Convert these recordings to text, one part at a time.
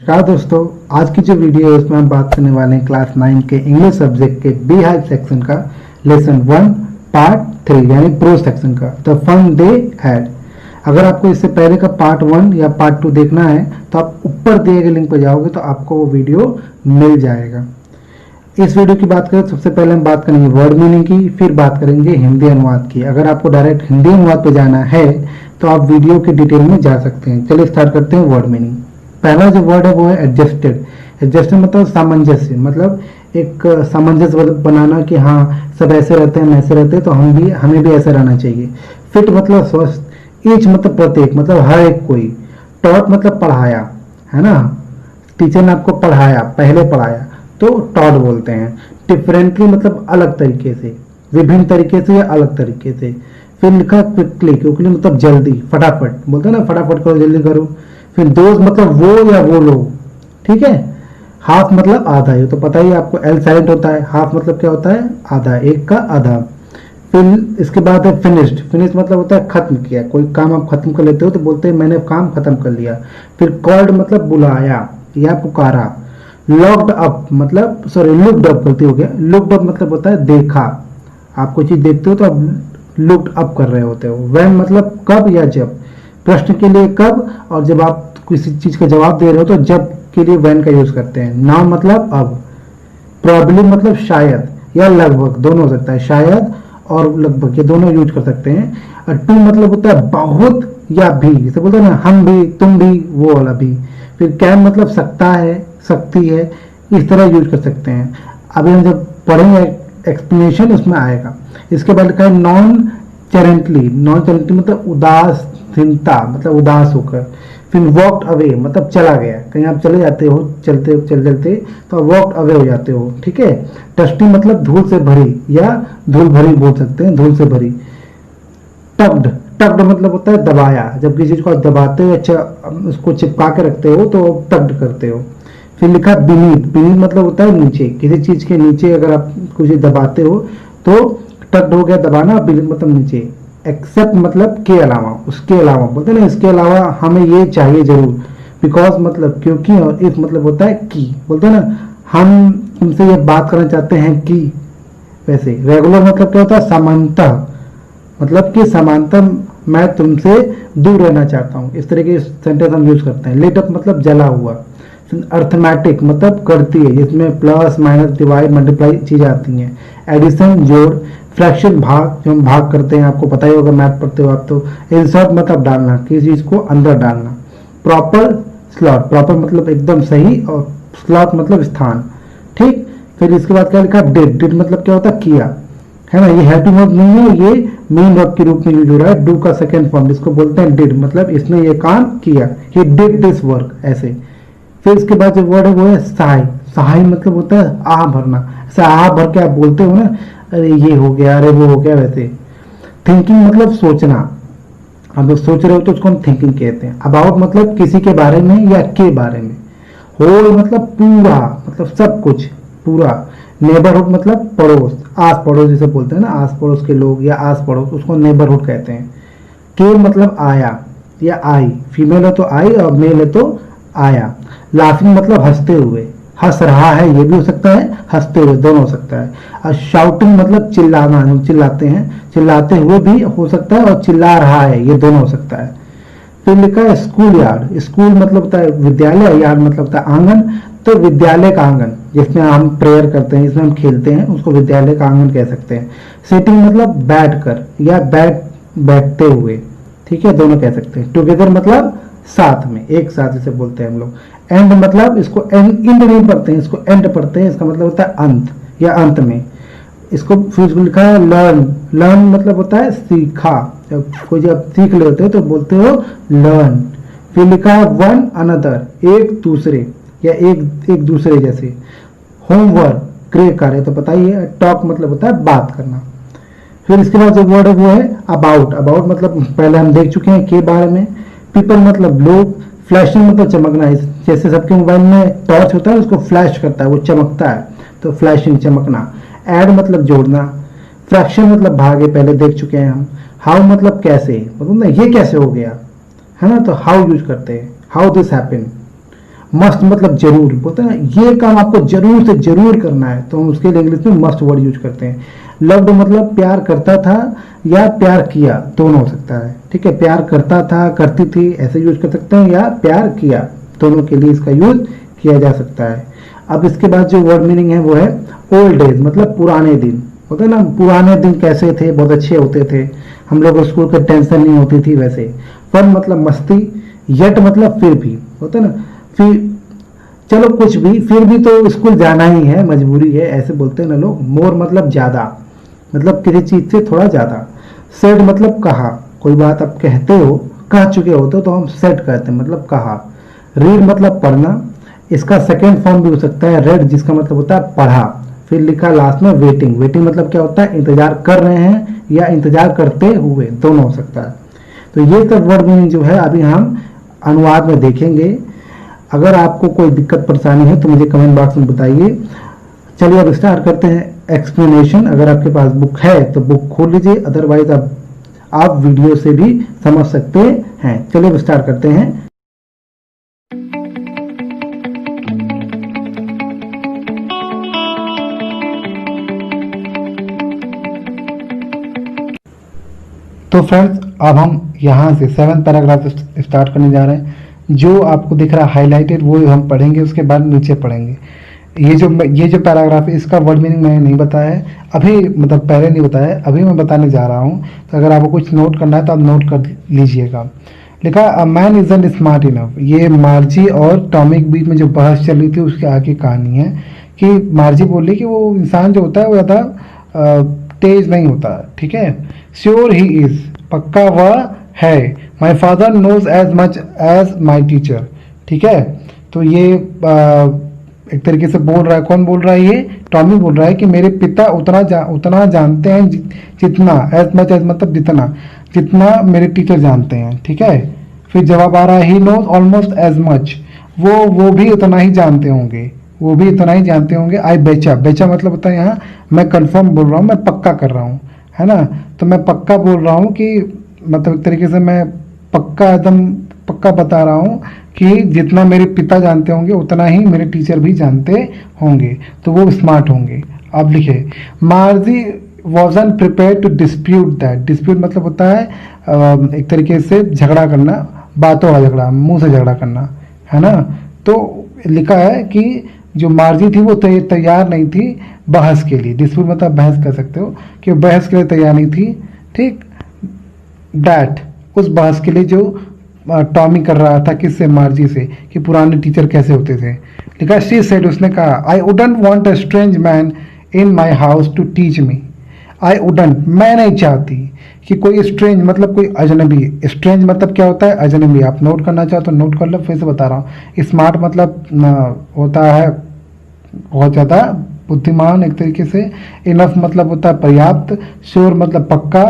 नमस्कार दोस्तों, आज की जो वीडियो है उसमें हम बात करने वाले हैं क्लास 9 के इंग्लिश सब्जेक्ट के बी हाइव सेक्शन का लेसन 1 पार्ट 3 यानी प्रो सेक्शन का द फन दे हैड। अगर आपको इससे पहले का पार्ट 1 या पार्ट 2 देखना है तो आप ऊपर दिए गए लिंक पर जाओगे तो आपको वो वीडियो मिल जाएगा। इस वीडियो की बात करें, सबसे पहले हम बात करेंगे वर्ड मीनिंग की, फिर बात करेंगे हिंदी अनुवाद की। अगर आपको डायरेक्ट हिंदी अनुवाद पे जाना है तो आप वीडियो के डिटेल में जा सकते हैं। चलिए स्टार्ट करते हैं वर्ड मीनिंग। पहला जो वर्ड है वो है एडजस्टेड। एडजस्टेड मतलब सामंजस्य, मतलब एक सामंजस्य बनाना कि हाँ सब ऐसे रहते हैं, हम ऐसे रहते हैं तो हमें भी ऐसे रहना चाहिए। फिट मतलब स्वस्थ। ईच मतलब प्रत्येक, मतलब हर एक कोई। टॉट मतलब पढ़ाया, है ना, टीचर ने आपको पढ़ाया, पहले पढ़ाया तो टॉट बोलते हैं। डिफरेंटली मतलब अलग तरीके से, विभिन्न तरीके से या अलग तरीके से। फिर लिखा क्विकली, क्विकली मतलब जल्दी, फटाफट बोलते हैं ना, फटाफट करो, जल्दी करो। फिर दोस्त मतलब वो या वो लोग, ठीक है। हाफ मतलब आधा, ये तो पता ही आपको, एल साइलेंट होता है। हाफ मतलब क्या होता है, आधा, एक का आधा। फिर इसके बाद है फिनिश्ड। फिनिश मतलब होता है खत्म किया, कोई काम आप खत्म कर लेते हो तो बोलते हैं मैंने काम खत्म कर लिया। फिर कॉल्ड मतलब बुलाया या पुकारा। लॉक्ड अप मतलब, सॉरी लुक्ड अप, गलती हो गया। लुक्ड अप मतलब होता है देखा, आप कोई चीज देखते हो तो आप लुक्ड अप कर रहे होते हो। व्हेन मतलब कब या जब, प्रश्न के लिए कब, और जब आप किसी चीज का जवाब दे रहे हो तो जब के लिए व्हेन का यूज करते हैं। नाउ मतलब अब। प्रोबेबली मतलब शायद या लगभग, दोनों हो सकता है, शायद और लगभग, ये दोनों यूज कर सकते हैं। और टू मतलब होता है बहुत या भी, जैसे बोलते हैं ना हम भी, तुम भी, वो वाला भी। फिर कैन मतलब सकता है, सकती है, इस तरह यूज कर सकते हैं। अभी हम जब पढ़ेंगे एक्सप्लेनेशन उसमें आएगा। इसके बाद लिखा है नॉन चैरेंटली। नॉन चैरेंटली मतलब उदासीनता, मतलब उदास होकर। फिर वॉकड अवे मतलब चला गया, कहीं आप चले जाते हो, चलते चलते तो आप वॉकड अवे हो जाते हो, ठीक है। डस्टी मतलब धूल से भरी या धूल भरी बोल सकते हैं, धूल से भरी। टग्ड, टग्ड मतलब होता है दबाया, जब किसी चीज को आप दबाते हो, अच्छा उसको चिपका के रखते हो तो टग्ड करते हो। फिर लिखा बीनीथ। बीनीथ मतलब होता है नीचे, किसी चीज के नीचे अगर आप कुछ दबाते हो तो टग्ड हो गया दबाना, बीनीथ मतलब नीचे। एक्सेप्ट मतलब के अलावा, उसके अलावा बोलते हैं ना, इसके अलावा हमें ये चाहिए जरूर। बिकॉज मतलब क्योंकि, और इफ मतलब होता है कि, बोलते हैं ना हम तुमसे ये बात करना चाहते हैं कि। वैसे रेगुलर मतलब क्या होता है, समानतः, मतलब कि समानतः मैं तुमसे दूर रहना चाहता हूँ, इस तरह के सेंटेंस हम यूज करते हैं। लेट अप मतलब जला हुआ। अर्थमेटिक मतलब करती है, जिसमें प्लस माइनस डिवाइड मल्टीप्लाई चीजें आती हैं। एडिशन जोड़। फ्रैक्शन भाग, जो हम भाग करते हैं, आपको पता ही होगा, मैथ पढ़ते हो आप तो। इंसर्ट मतलब डालना, किसी चीज को अंदर डालना। प्रॉपर स्लॉट, प्रॉपर मतलब एकदम सही, और स्लॉट मतलब स्थान, ठीक। फिर इसके बाद क्या लिखा, डिड। डिड मतलब क्या होता है, किया, है ना। ये हेल्पिंग वर्ब नहीं है, ये मेन वर्ब के रूप में यूज हो रहा है। डू का सेकंड फॉर्म, इसको बोलते हैं डिड, मतलब इसने ये काम किया, ही डिड दिस वर्क, ऐसे। फिर इसके बाद जो वर्ड है वो है सहाय। सहाय मतलब होता है आह भरना, ऐसे आह भर के आप बोलते हो ना, अरे ये हो गया, अरे वो हो गया, वैसे। थिंकिंग मतलब सोचना, आप लोग सोच रहे हो तो उसको हम थिंकिंग कहते हैं। अबाउट मतलब किसी के बारे में या के बारे में। होल मतलब पूरा, मतलब सब कुछ, पूरा। नेबरहुड मतलब पड़ोस, आस पड़ोस जिसे बोलते हैं ना, आस पड़ोस के लोग या आस पड़ोस, उसको नेबरहुड कहते हैं। के मतलब आया या आई, फीमेल है तो आई और मेल है तो आया। लाफिंग मतलब हंसते हुए, हंस रहा है ये भी हो सकता है, हंसते हुए दोनों हो सकता है। और शाउटिंग मतलब चिल्लाना, हम चिल्लाते हैं, चिल्लाते हुए भी हो सकता है, और चिल्ला रहा है ये दोनों हो सकता है। फिर लिखा है स्कूल यार्ड। स्कूल मतलब होता है विद्यालय, यार्ड मतलब होता है आंगन, तो विद्यालय का आंगन जिसमें हम प्रेयर करते हैं, जिसमें हम खेलते हैं, उसको विद्यालय का आंगन कह सकते हैं। सिटिंग मतलब बैठ कर या बैठते हुए, ठीक है, दोनों कह सकते हैं। टुगेदर मतलब साथ में, एक साथ जिसे बोलते हैं हम लोग। एंड मतलब इसको इंड नहीं पढ़ते हैं, इसको एंड पढ़ते हैं, इसका मतलब होता है अंत या अंत में। इसको फिर लिखा है लर्न। लर्न मतलब होता है सीखा, जब सीख लेते हो तो बोलते हो लर्न। फिर लिखा है वन अनदर, एक दूसरे या एक दूसरे जैसे। होमवर्क गृह कार्य तो पता ही है। टॉक मतलब होता है बात करना। फिर इसके बाद जो वर्ड है वो है अबाउट। अबाउट मतलब पहले हम देख चुके हैं के बारे में। पीपल मतलब लोग। फ्लैशिंग मतलब चमकना, जैसे सबके मोबाइल में टॉर्च होता है उसको फ्लैश करता है, वो चमकता है, तो फ्लैशिंग चमकना। ऐड मतलब जोड़ना। फ्रैक्शन मतलब भागे, पहले देख चुके हैं हम। हाउ मतलब कैसे, मतलब ना ये कैसे हो गया, है ना, तो हाउ यूज करते हैं, हाउ दिस हैपन। मस्ट मतलब जरूर, बोलते हैं ना ये काम आपको जरूर से जरूर करना है, तो हम उसके लिए इंग्लिश में मस्ट वर्ड यूज करते हैं। लव्ड मतलब प्यार करता था या प्यार किया, दोनों हो सकता है, ठीक है। प्यार करता था, करती थी, ऐसे यूज कर सकते हैं, या प्यार किया, दोनों के लिए इसका यूज किया जा सकता है। अब इसके बाद जो वर्ड मीनिंग है वो है ओल्ड एज, मतलब पुराने दिन, होता है ना, पुराने दिन कैसे थे, बहुत अच्छे होते थे, हम लोग स्कूल का टेंशन नहीं होती थी वैसे। फन मतलब मस्ती, यट मतलब फिर भी, होता है ना, फिर चलो कुछ भी, फिर भी तो स्कूल जाना ही है, मजबूरी है, ऐसे बोलते हैं ना लोग। मोर मतलब ज्यादा, मतलब किसी चीज से थोड़ा ज्यादा। सेड मतलब कहा, कोई बात आप कहते हो, कह चुके होते हो तो हम सेड कहते हैं, मतलब कहा। रीड मतलब पढ़ना, इसका सेकेंड फॉर्म भी हो सकता है रेड, जिसका मतलब होता है पढ़ा। फिर लिखा लास्ट में वेटिंग, वेटिंग मतलब क्या होता है, इंतजार कर रहे हैं या इंतजार करते हुए, दोनों हो सकता है। तो ये सब वर्ड मीनिंग जो है अभी हम अनुवाद में देखेंगे। अगर आपको कोई दिक्कत परेशानी है तो मुझे कमेंट बॉक्स में बताइए। चलिए अब स्टार्ट करते हैं एक्सप्लेनेशन। अगर आपके पास बुक है तो बुक खोल लीजिए, अदरवाइज आप वीडियो से भी समझ सकते हैं। चलिए अब स्टार्ट करते हैं। तो फ्रेंड्स अब हम यहाँ से 7th पैराग्राफ स्टार्ट करने जा रहे हैं। जो आपको दिख रहा है हाईलाइटेड वो हम पढ़ेंगे, उसके बाद नीचे पढ़ेंगे। ये जो पैराग्राफ है इसका वर्ड मीनिंग मैंने नहीं बताया है अभी, मतलब पहले नहीं बताया है, अभी मैं बताने जा रहा हूँ। तो अगर आपको कुछ नोट करना है तो आप नोट कर लीजिएगा। लिखा a man isn't smart enough. ये मार्जी और टॉमी के बीच में जो बहस चल रही थी उसके आगे कहानी है कि मार्जी बोल रही कि वो इंसान जो होता है वो ज़्यादा तेज नहीं होता, ठीक है। श्योर ही इज, पक्का वह है। My father knows as much as my teacher, ठीक है। तो ये एक तरीके से बोल रहा है, कौन बोल रहा है, ये टॉमी बोल रहा है कि मेरे पिता उतना जानते हैं जितना, एज मच एज मतलब जितना मेरे टीचर जानते हैं, ठीक है। फिर जवाब आ रहा है he knows almost as much, वो भी उतना ही जानते होंगे, वो भी इतना ही जानते होंगे। आई बेचा, बेचा मतलब होता है यहाँ मैं कंफर्म बोल रहा हूँ, मैं पक्का कर रहा हूँ, है ना। तो मैं पक्का बोल रहा हूँ कि मतलब एक तरीके से मैं पक्का एकदम पक्का बता रहा हूँ कि जितना मेरे पिता जानते होंगे उतना ही मेरे टीचर भी जानते होंगे, तो वो स्मार्ट होंगे। अब लिखे Margie wasn't prepare to dispute that. Dispute मतलब होता है एक तरीके से झगड़ा करना, बातों का झगड़ा, मुंह से झगड़ा करना, है ना। तो लिखा है कि जो मार्जी थी वो तैयार नहीं थी बहस के लिए। डिस्प्यूट मतलब बहस कर सकते हो कि बहस के लिए तैयार नहीं थी, ठीक। डैट उस बहस के लिए जो टॉमी कर रहा था, किससे, मार्जी से, कि पुराने टीचर कैसे होते थे। लिखा शी सेड, उसने कहा I wouldn't want a strange man in my house to teach me. I wouldn't, मैं नहीं चाहती कि कोई स्ट्रेंज मतलब कोई अजनबी। स्ट्रेंज मतलब क्या होता है, अजनबी। आप नोट करना चाहो तो नोट कर लो, फिर से बता रहा हूँ। स्मार्ट मतलब होता है बहुत ज़्यादा बुद्धिमान एक तरीके से। इनफ मतलब होता है पर्याप्त। श्योर मतलब पक्का।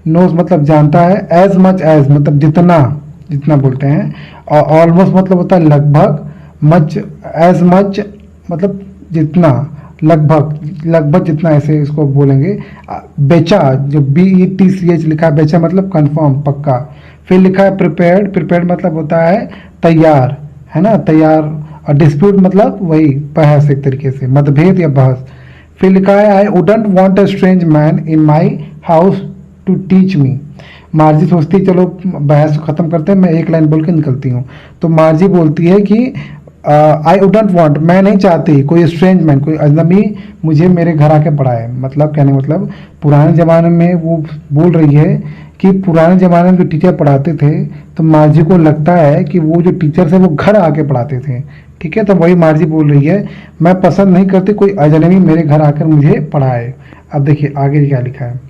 नोज मतलब जानता है। एज मच एज मतलब जितना बोलते हैं। और ऑलमोस्ट मतलब होता है लगभग। मच एज मच मतलब जितना, लगभग जितना, ऐसे इसको बोलेंगे। बेचा जो BETCH लिखा है, बेचा मतलब कंफर्म, पक्का। फिर लिखा है प्रिपेयर्ड, प्रिपेयर्ड मतलब होता है तैयार, है ना, तैयार। और डिस्प्यूट मतलब वही बहस एक तरीके से, मतभेद या बहस। फिर लिखा है I wouldn't want a strange man in my house to teach me. Margie सोचती चलो बहस खत्म करते हैं, मैं एक लाइन बोल के निकलती हूँ। तो मार्जी बोलती है कि आई वुडंट वांट, मैं नहीं चाहती कोई स्ट्रेंज मैन, कोई अजनबी मुझे मेरे घर आके पढ़ाए। मतलब कहने मतलब पुराने ज़माने में वो बोल रही है कि पुराने ज़माने में जो टीचर पढ़ाते थे तो मार्जी को लगता है कि वो जो टीचर थे वो घर आके पढ़ाते थे, ठीक है। तो वही मार्जी बोल रही है मैं पसंद नहीं करती कोई अजनबी मेरे घर आकर मुझे पढ़ाए। अब देखिए आगे क्या लिखा है।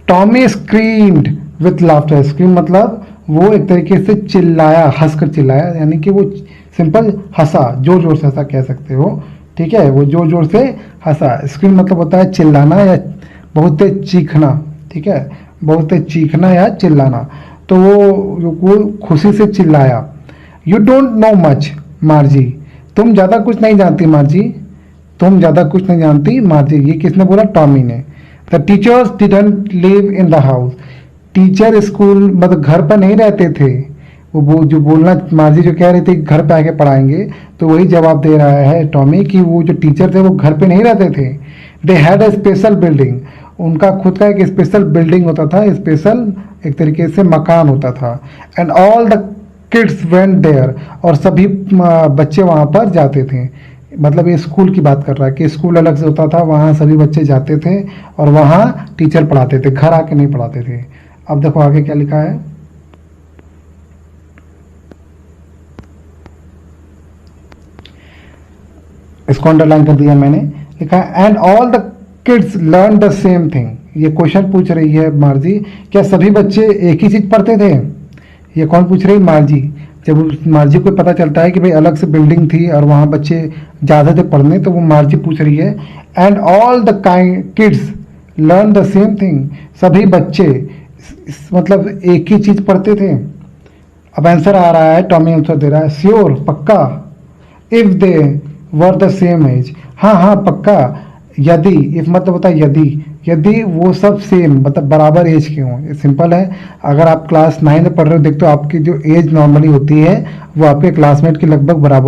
Tommy screamed with laughter. Scream मतलब वो एक तरीके से चिल्लाया, हंसकर चिल्लाया, यानी कि वो सिंपल हंसा, जोर जोर से हंसा कह सकते हो, ठीक है। वो जोर जोर से हंसा। स्क्रीम मतलब होता है चिल्लाना या बहुत तेज चीखना, ठीक है, बहुत तेज चीखना या चिल्लाना। तो वो खुशी से चिल्लाया। यू डोंट नो मच मार्जी, तुम ज़्यादा कुछ नहीं जानती मार्जी, तुम ज़्यादा कुछ नहीं जानती मार्जी। ये किसने बोला, टॉमी ने। The teachers didn't live in the house. Teacher school मतलब घर पर नहीं रहते थे। वो जो बोलना मार्जी जो कह रही थी घर पे आके पढ़ाएंगे, तो वही जवाब दे रहा है टॉमी कि वो जो टीचर थे वो घर पे नहीं रहते थे। They had a special building, उनका खुद का एक स्पेशल बिल्डिंग होता था, स्पेशल एक तरीके से मकान होता था। And all the kids went there, और सभी बच्चे वहाँ पर जाते थे। मतलब ये स्कूल की बात कर रहा है कि स्कूल अलग से होता था, वहाँ सभी बच्चे जाते थे और वहाँ टीचर पढ़ाते थे, घर आके नहीं पढ़ाते थे। अब देखो आगे क्या लिखा है। इसको अंडरलाइन कर दिया मैंने। लिखा है and all the kids learn the same thing. ये क्वेश्चन पूछ रही है मार्जी, क्या सभी बच्चे एक ही चीज पढ़ते थे? ये कौन पूछ रही है? मार्जी। जब मार्जी को पता चलता है कि भाई अलग से बिल्डिंग थी और वहाँ बच्चे ज़्यादा थे पढ़ने, तो वो मार्जी पूछ रही है and all the kids learn the same thing, सभी बच्चे मतलब एक ही चीज़ पढ़ते थे। अब आंसर आ रहा है, टॉमी आंसर दे रहा है, श्योर पक्का, if they were the same age, हाँ हाँ पक्का, यदि, इफ मतलब होता है यदि, यदि वो सब सेम मतलब बराबर एज के हों। ये सिंपल है, अगर आप क्लास 9 में पढ़ रहे हो, देखते हो आपकी जो एज नॉर्मली होती है वो आपके क्लासमेट के लगभग बराबर